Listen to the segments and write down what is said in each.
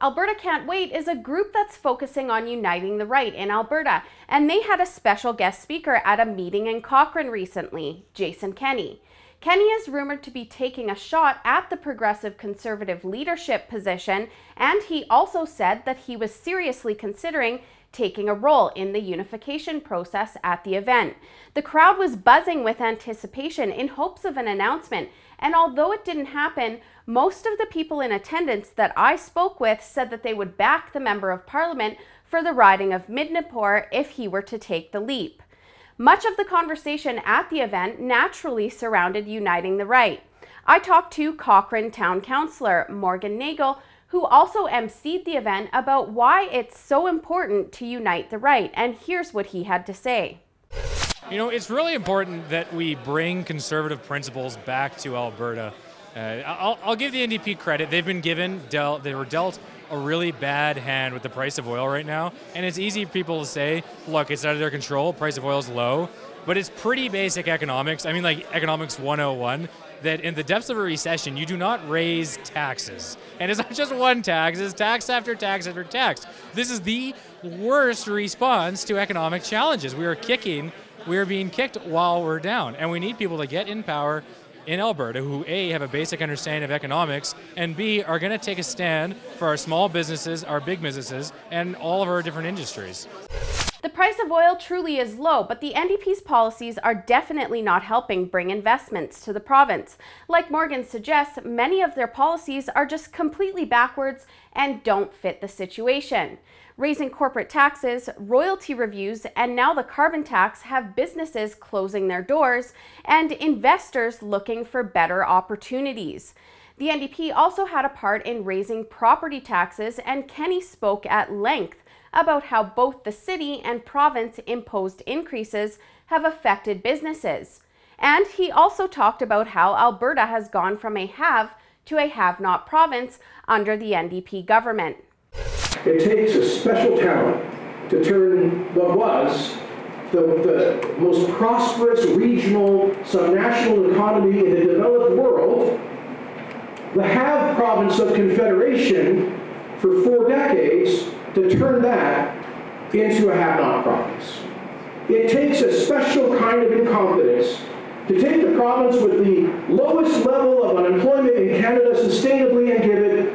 Alberta Can't Wait is a group that's focusing on uniting the right in Alberta, and they had a special guest speaker at a meeting in Cochrane recently, Jason Kenney. Kenney is rumored to be taking a shot at the Progressive Conservative leadership position, and he also said that he was seriously considering taking a role in the unification process at the event. The crowd was buzzing with anticipation in hopes of an announcement, and although it didn't happen, most of the people in attendance that I spoke with said that they would back the Member of Parliament for the riding of Midnapore if he were to take the leap. Much of the conversation at the event naturally surrounded uniting the right. I talked to Cochrane Town Councillor Morgan Nagel, who also emceed the event, about why it's so important to unite the right, and here's what he had to say. You know, it's really important that we bring conservative principles back to Alberta. I'll give the NDP credit. They've been they were dealt a really bad hand with the price of oil right now, and it's easy for people to say, look, it's out of their control, price of oil is low, but it's pretty basic economics. I mean, like economics 101, that in the depths of a recession, you do not raise taxes. And it's not just one tax, it's tax after tax after tax. This is the worst response to economic challenges. We are being kicked while we're down. And we need people to get in power in Alberta who A, have a basic understanding of economics, and B, are gonna take a stand for our small businesses, our big businesses, and all of our different industries. The price of oil truly is low, but the NDP's policies are definitely not helping bring investments to the province. Like Morgan suggests, many of their policies are just completely backwards and don't fit the situation. Raising corporate taxes, royalty reviews, and now the carbon tax have businesses closing their doors and investors looking for better opportunities. The NDP also had a part in raising property taxes, and Kenney spoke at length about how both the city and province imposed increases have affected businesses. And he also talked about how Alberta has gone from a have to a have-not province under the NDP government. It takes a special talent to turn what was the most prosperous regional subnational economy in the developed world, the have province of Confederation for 4 decades, to turn that into a have-not province. It takes a special kind of incompetence to take the province with the lowest level of unemployment in Canada sustainably and give it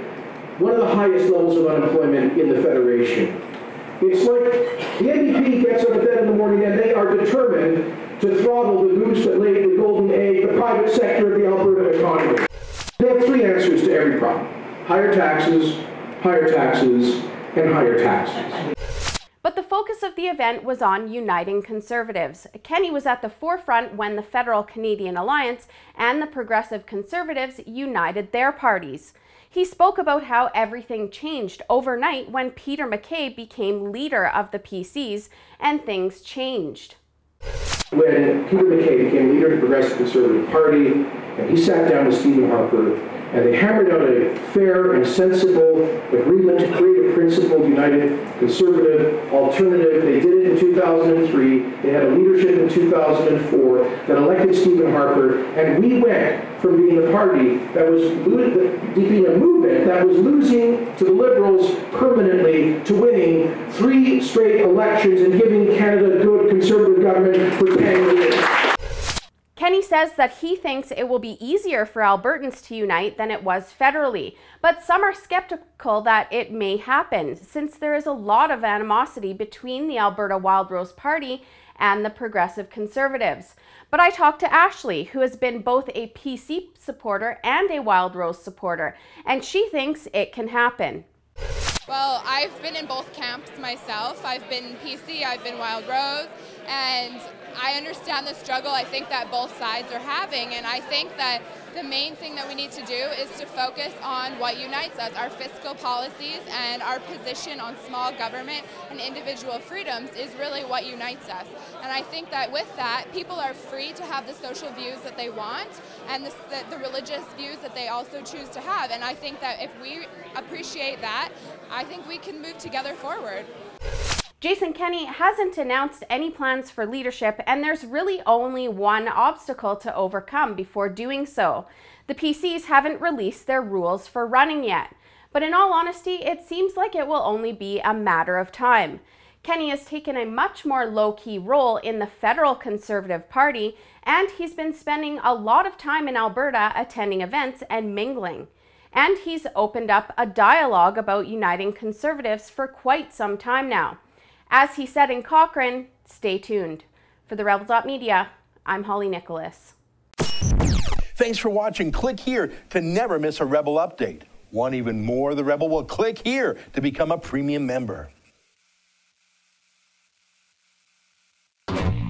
one of the highest levels of unemployment in the Federation. It's like the NDP gets out of bed in the morning and they are determined to throttle the goose that laid the golden egg, the private sector of the Alberta economy. They have 3 answers to every problem: higher taxes, and higher taxes. But the focus of the event was on uniting Conservatives. Kenney was at the forefront when the Federal Canadian Alliance and the Progressive Conservatives united their parties. He spoke about how everything changed overnight when Peter MacKay became leader of the PCs, and things changed. When Peter MacKay became leader of the Progressive Conservative Party, and he sat down with Stephen Harper, and they hammered out a fair and sensible agreement to create a principled, united, conservative alternative. They did it in 2003. They had a leadership in 2004 that elected Stephen Harper, and we went from being a party that was being a movement that was losing to the Liberals permanently to winning 3 straight elections and giving Canada good conservative government for 10 years. Kenney says that he thinks it will be easier for Albertans to unite than it was federally, but some are skeptical that it may happen, since there is a lot of animosity between the Alberta Wildrose Party and the Progressive Conservatives. But I talked to Ashley, who has been both a PC supporter and a Wildrose supporter, and she thinks it can happen. Well, I've been in both camps myself. I've been PC, I've been Wildrose, and I understand the struggle I think that both sides are having, and I think that the main thing that we need to do is to focus on what unites us. Our fiscal policies and our position on small government and individual freedoms is really what unites us. And I think that with that, people are free to have the social views that they want and the religious views that they also choose to have. And I think that if we appreciate that, I think we can move together forward. Jason Kenney hasn't announced any plans for leadership, and there's really only one obstacle to overcome before doing so. The PCs haven't released their rules for running yet. but in all honesty, it seems like it will only be a matter of time. Kenney has taken a much more low-key role in the federal Conservative Party, and he's been spending a lot of time in Alberta attending events and mingling. And he's opened up a dialogue about uniting Conservatives for quite some time now. As he said in Cochrane, stay tuned. For the Rebel.media, I'm Holly Nicholas. Thanks for watching. Click here to never miss a Rebel update. Want even more of the Rebel? Well, click here to become a premium member.